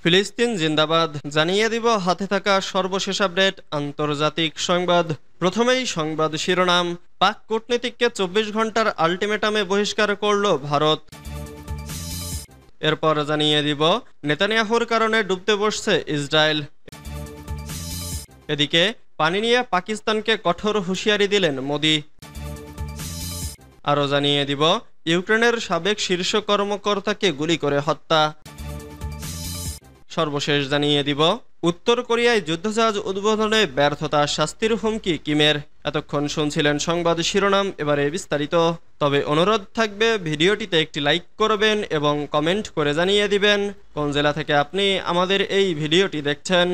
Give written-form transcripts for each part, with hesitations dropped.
ফিলিস্তিন জিন্দাবাদ জানিয়ে দিব হাতে থাকা সর্বশেষ আপডেট আন্তর্জাতিক সংবাদ। প্রথমেই সংবাদ শিরোনাম, পাক কূটনীতিককে ২৪ ঘন্টার আল্টিমেটামে বহিষ্কার করল ভারত। এরপর জানিয়ে দিব নেতানিয়াহুর কারণে ডুবতে বসছে ইসরায়েল। এদিকে পানি নিয়ে পাকিস্তানকে কঠোর হুঁশিয়ারি দিলেন মোদি। আরও জানিয়ে দিব ইউক্রেনের সাবেক শীর্ষ কর্মকর্তাকে গুলি করে হত্যা। সর্বশেষ জানিয়ে দিব উত্তর কোরিয়ায় যুদ্ধজাহাজ উদ্বোধনে ব্যর্থতা, শাস্তির হুমকি কিমের। এতক্ষণ শুনছিলেন সংবাদ শিরোনাম, এবারে বিস্তারিত। তবে অনুরোধ থাকবে ভিডিওটিতে একটি লাইক করবেন এবং কমেন্ট করে জানিয়ে দিবেন কোন জেলা থেকে আপনি আমাদের এই ভিডিওটি দেখছেন।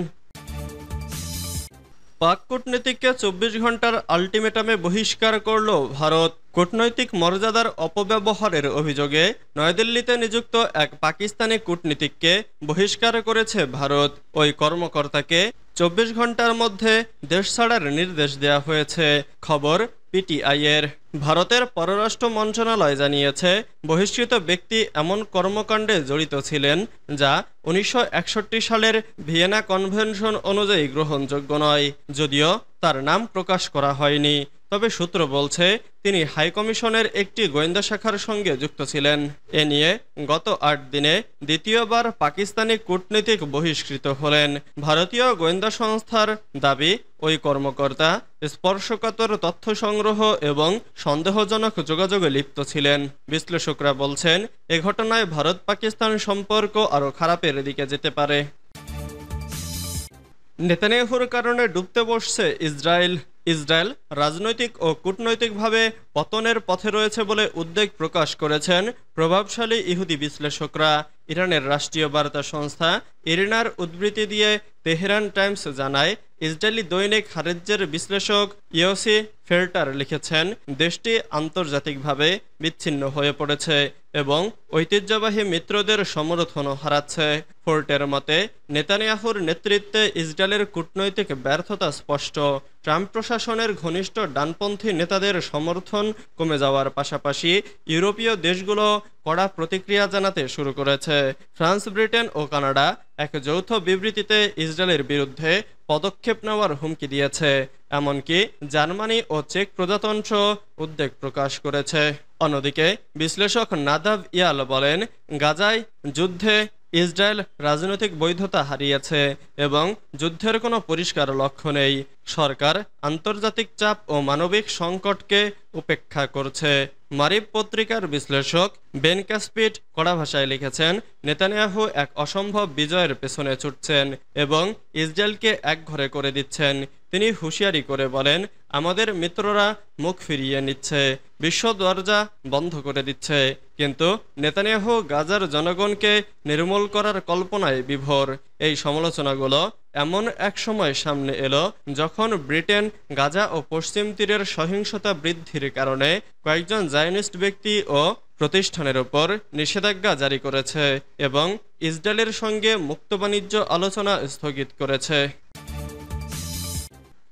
পাক কূটনীতিককে ২৪ ঘন্টার আল্টিমেটামে বহিষ্কার করল ভারত। কূটনৈতিক মর্যাদার অপব্যবহারের অভিযোগে নয়াদিল্লিতে নিযুক্ত এক পাকিস্তানি কূটনীতিককে বহিষ্কার করেছে ভারত। ওই কর্মকর্তাকে ২৪ ঘন্টার মধ্যে দেশ ছাড়ার নির্দেশ দেওয়া হয়েছে, খবর পিটিআই-এর। ভারতের পররাষ্ট্র মন্ত্রণালয় জানিয়েছে, বহিষ্কৃত ব্যক্তি এমন কর্মকাণ্ডে জড়িত ছিলেন যা ১৯৬১ সালের ভিয়েনা কনভেনশন অনুযায়ী গ্রহণযোগ্য নয়। যদিও তার নাম প্রকাশ করা হয়নি, তবে সূত্র বলছে তিনি হাইকমিশনের একটি গোয়েন্দা শাখার সঙ্গে যুক্ত ছিলেন। এ নিয়ে গত ৮ দিনে দ্বিতীয়বার পাকিস্তানি কূটনীতিক বহিষ্কৃত হলেন। ভারতীয় গোয়েন্দা সংস্থার দাবি, ওই কর্মকর্তা স্পর্শকাতর তথ্য সংগ্রহ এবং সন্দেহজনক যোগাযোগে লিপ্ত ছিলেন। বিশ্লেষকরা বলছেন, এ ঘটনায় ভারত পাকিস্তান সম্পর্ক আরও খারাপের দিকে যেতে পারে। নেতানিয়াহুর কারণে ডুবতে বসছে ইসরায়েল। ইসরায়েল রাজনৈতিক ও কূটনৈতিকভাবে পতনের পথে রয়েছে বলে উদ্বেগ প্রকাশ করেছেন প্রভাবশালী ইহুদি বিশ্লেষকরা। ইরানের রাষ্ট্রীয় বার্তা সংস্থা ইরিনার উদ্ধৃতি দিয়ে তেহরান টাইমস জানায়, ইসরায়েলি দৈনিক হারেজ্জের বিশ্লেষক ইয়োসি ফেল্টার লিখেছেন, দেশটি আন্তর্জাতিকভাবে বিচ্ছিন্ন হয়ে পড়েছে এবং ঐতিহ্যবাহী মিত্রদের সমর্থনও হারাচ্ছে। ফোর্টের মতে, নেতানিয়াহুর নেতৃত্বে ইসরায়েলের কূটনৈতিক ব্যর্থতা স্পষ্ট। ট্রাম্প প্রশাসনের ঘনিষ্ঠ ডানপন্থী নেতাদের সমর্থন কমে যাওয়ার পাশাপাশি ইউরোপীয় দেশগুলো কড়া প্রতিক্রিয়া জানাতে শুরু করেছে। ফ্রান্স, ব্রিটেন ও কানাডা এক যৌথ বিবৃতিতে ইসরায়েলের বিরুদ্ধে পদক্ষেপ নেওয়ার হুমকি দিয়েছে। এমনকি জার্মানি ও চেক প্রজাতন্ত্র উদ্বেগ প্রকাশ করেছে। অন্যদিকে বিশ্লেষক নাদাভ ইয়াল বলেন, গাজায় যুদ্ধে ইসরায়েল রাজনৈতিক বৈধতা হারিয়েছে এবং যুদ্ধের কোনো পরিষ্কার লক্ষ্য নেই। সরকার আন্তর্জাতিক চাপ ও মানবিক সংকটকে উপেক্ষা করছে। মারিব পত্রিকার বিশ্লেষক বেন ক্যাসপিট কড়া ভাষায় লিখেছেন, নেতানিয়াহু এক অসম্ভব বিজয়ের পেছনে ছুটছেন এবং ইসরায়েলকে একঘরে করে দিচ্ছেন। তিনি হুঁশিয়ারি করে বলেন, আমাদের মিত্ররা মুখ ফিরিয়ে নিচ্ছে, বিশ্ব দরজা বন্ধ করে দিচ্ছে, কিন্তু নেতানিয়াহু গাজার জনগণকে নির্মূল করার কল্পনায় বিভোর। এই সমালোচনাগুলো এমন এক সময় সামনে এলো যখন ব্রিটেন গাজা ও পশ্চিম তীরের সহিংসতা বৃদ্ধির কারণে কয়েকজন জায়নিস্ট ব্যক্তি ও প্রতিষ্ঠানের উপর নিষেধাজ্ঞা জারি করেছে এবং ইসরায়েলের সঙ্গে মুক্ত বাণিজ্য আলোচনা স্থগিত করেছে।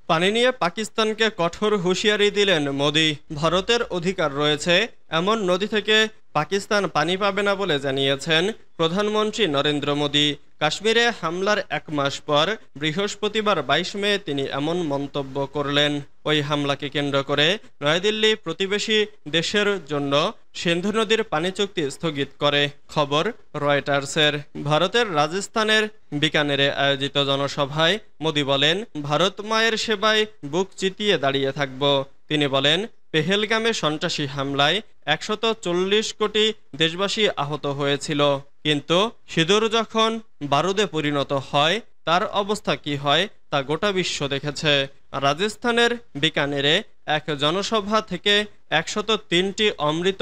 পানি নিয়ে পাকিস্তানকে কঠোর হুঁশিয়ারি দিলেন মোদি। ভারতের অধিকার রয়েছে এমন নদী থেকে পাকিস্তান পানি পাবে না বলে জানিয়েছেন প্রধানমন্ত্রী নরেন্দ্র মোদি। কাশ্মীরে হামলার ১ মাস পর বৃহস্পতিবার ২২ মে তিনি এমন মন্তব্য করলেন। ওই হামলাকে কেন্দ্র করে নয়াদিল্লি প্রতিবেশী দেশের জন্য সিন্ধু নদীর পানি চুক্তি স্থগিত করে, খবর রয়টার্সের। ভারতের রাজস্থানের বিকানেরে আয়োজিত জনসভায় মোদি বলেন, ভারত মায়ের সেবায় বুক চিতিয়ে দাঁড়িয়ে থাকব। তিনি বলেন, পেহেলগামে সন্ত্রাসী হামলায় ১৪০ কোটি দেশবাসী আহত হয়েছিল, কিন্তু সিঁদুর যখন বারুদে পরিণত হয় তার অবস্থা কি হয় তা গোটা বিশ্ব দেখেছে। রাজস্থানের বিকানেরে এক জনসভা থেকে ১০৩টি অমৃত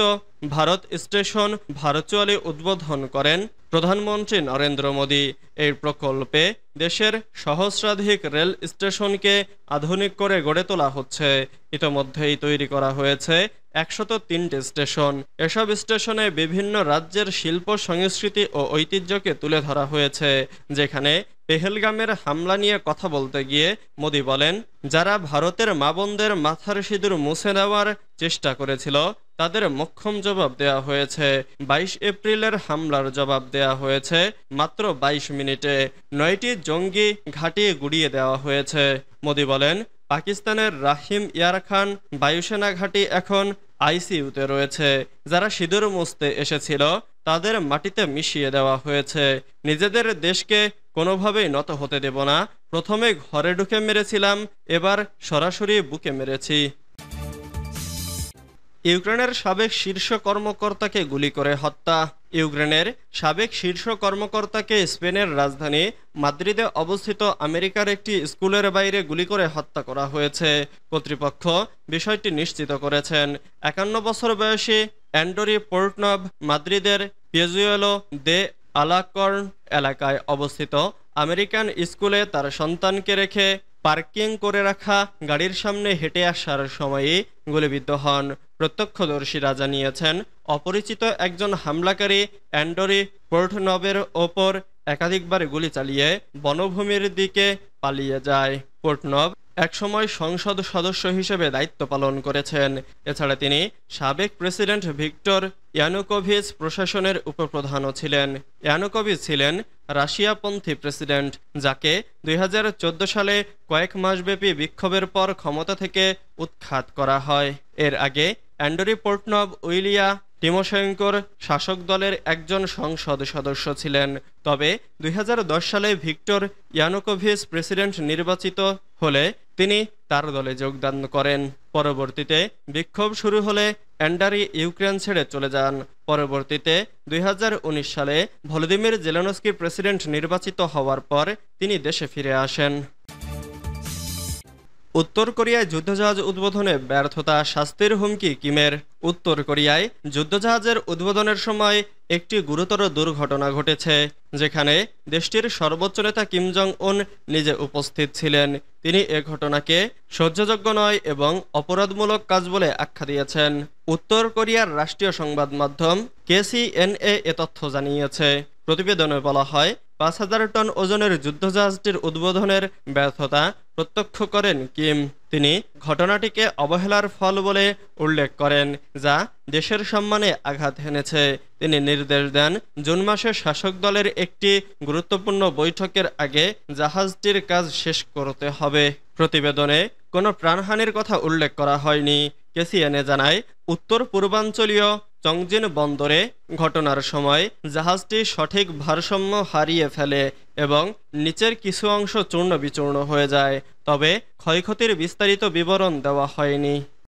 ভারত স্টেশন ভার্চুয়ালি উদ্বোধন করেন প্রধানমন্ত্রী নরেন্দ্র মোদি। এই প্রকল্পে দেশের সহস্রাধিক রেল স্টেশনকে আধুনিক করে গড়ে তোলা হচ্ছে। ইতোমধ্যেই তৈরি করা হয়েছে ১০৩টি স্টেশন। এসব স্টেশনে বিভিন্ন রাজ্যের শিল্প, সংস্কৃতি ও ঐতিহ্যকে তুলে ধরা হয়েছে। যেখানে পেহেলগামের হামলা নিয়ে কথা বলতে গিয়ে মোদি বলেন, যারা ভারতের মা বোনদের মাথার সিঁদুর মুছে নেওয়ার চেষ্টা করেছিল তাদের মোক্ষম জবাব দেয়া হয়েছে। 22 এপ্রিলের হামলার জবাব দেয়া হয়েছে মাত্র 22 মিনিটে। 9টি জঙ্গি ঘাঁটি গুড়িয়ে দেওয়া হয়েছে। মোদি বলেন, পাকিস্তানের রাহিম ইয়ার খান বায়ুসেনা ঘাঁটি এখন আইসিইউতে রয়েছে। যারা সিঁদুর মুছতে এসেছিল তাদের মাটিতে মিশিয়ে দেওয়া হয়েছে। নিজেদের দেশকে কোনোভাবেই নত হতে দেব না। প্রথমে ঘরে ঢুকে মেরেছিলাম, এবার সরাসরি বুকে মেরেছি। ইউক্রেনের সাবেক শীর্ষ কর্মকর্তাকে গুলি করে হত্যা। ইউক্রেনের সাবেক শীর্ষ কর্মকর্তাকে স্পেনের রাজধানী মাদ্রিদে অবস্থিত আমেরিকার একটি স্কুলের বাইরে গুলি করে হত্যা করা হয়েছে। কর্তৃপক্ষ বিষয়টি নিশ্চিত করেছেন। 51 বছর বয়সী অ্যান্ডরি পোর্টনভ মাদ্রিদের পিয়েজুয়েলো দে আলাকর্ন এলাকায় অবস্থিত আমেরিকান স্কুলে তার সন্তানকে রেখে পার্কিং করে রাখা গাড়ির সামনে হেঁটে আসার সময়ই গুলিবিদ্ধ হন। প্রত্যক্ষদর্শীরা জানিয়েছেন, অপরিচিত একজন হামলাকারী অ্যান্ডরি পোর্টনভের ওপর একাধিকবার গুলি চালিয়ে বনভূমির দিকে পালিয়ে যায়। পোর্টনভ একসময় সংসদ সদস্য হিসেবে দায়িত্ব পালন করেছেন। এছাড়া তিনি সাবেক প্রেসিডেন্ট ভিক্টর ইয়ানুকোভিচ প্রশাসনের উপপ্রধানও ছিলেন। ইয়ানুকোভিচ ছিলেন রাশিয়াপন্থী প্রেসিডেন্ট, যাকে 2014 সালে কয়েক মাসব্যাপী বিক্ষোভের পর ক্ষমতা থেকে উৎখাত করা হয়। এর আগে অ্যান্ডরি পোর্টনভ উইলিয়া টিমোশেঙ্কোর শাসক দলের একজন সংসদ সদস্য ছিলেন। তবে 2010 সালে ভিক্টর ইয়ানুকোভিচ প্রেসিডেন্ট নির্বাচিত হলে তিনি তার দলে যোগদান করেন। পরবর্তীতে বিক্ষোভ শুরু হলে অ্যান্ডারি ইউক্রেন ছেড়ে চলে যান। পরবর্তীতে 2019 সালে ভলোদিমির জেলেনস্কি প্রেসিডেন্ট নির্বাচিত হওয়ার পর তিনি দেশে ফিরে আসেন। উত্তর কোরিয়ায় যুদ্ধজাহাজ উদ্বোধনে ব্যর্থতা, শাস্তির হুমকি কিমের। উত্তর কোরিয়ায় যুদ্ধজাহাজের উদ্বোধনের সময় একটি গুরুতর দুর্ঘটনা ঘটেছে, যেখানে দেশটির সর্বোচ্চ নেতা কিম জং উন নিজে উপস্থিত ছিলেন। তিনি এ ঘটনাকে সহ্যযোগ্য নয় এবং অপরাধমূলক কাজ বলে আখ্যা দিয়েছেন। উত্তর কোরিয়ার রাষ্ট্রীয় সংবাদ মাধ্যম KCNA এ তথ্য জানিয়েছে। প্রতিবেদনে বলা হয়, 5000 টন ওজনের যুদ্ধজাহাজটির উদ্বোধনের ব্যর্থতা প্রত্যক্ষ করেন কিম। তিনি ঘটনাটিকে অবহেলার ফল বলে উল্লেখ করেন, যা দেশের সম্মানে আঘাত হেনেছে। তিনি নির্দেশ দেন, জুন মাসে শাসক দলের একটি গুরুত্বপূর্ণ বৈঠকের আগে জাহাজটির কাজ শেষ করতে হবে। প্রতিবেদনে কোনো প্রাণহানির কথা উল্লেখ করা হয়নি। KCNA জানায়, উত্তর পূর্বাঞ্চলীয় চংজিন বন্দরে ঘটনার সময় জাহাজটি সঠিক ভারসাম্য হারিয়ে ফেলে এবং নিচের কিছু অংশ চূর্ণ বিচূর্ণ হয়ে যায়। তবে ক্ষয়ক্ষতির বিস্তারিত বিবরণ দেওয়া হয়নি।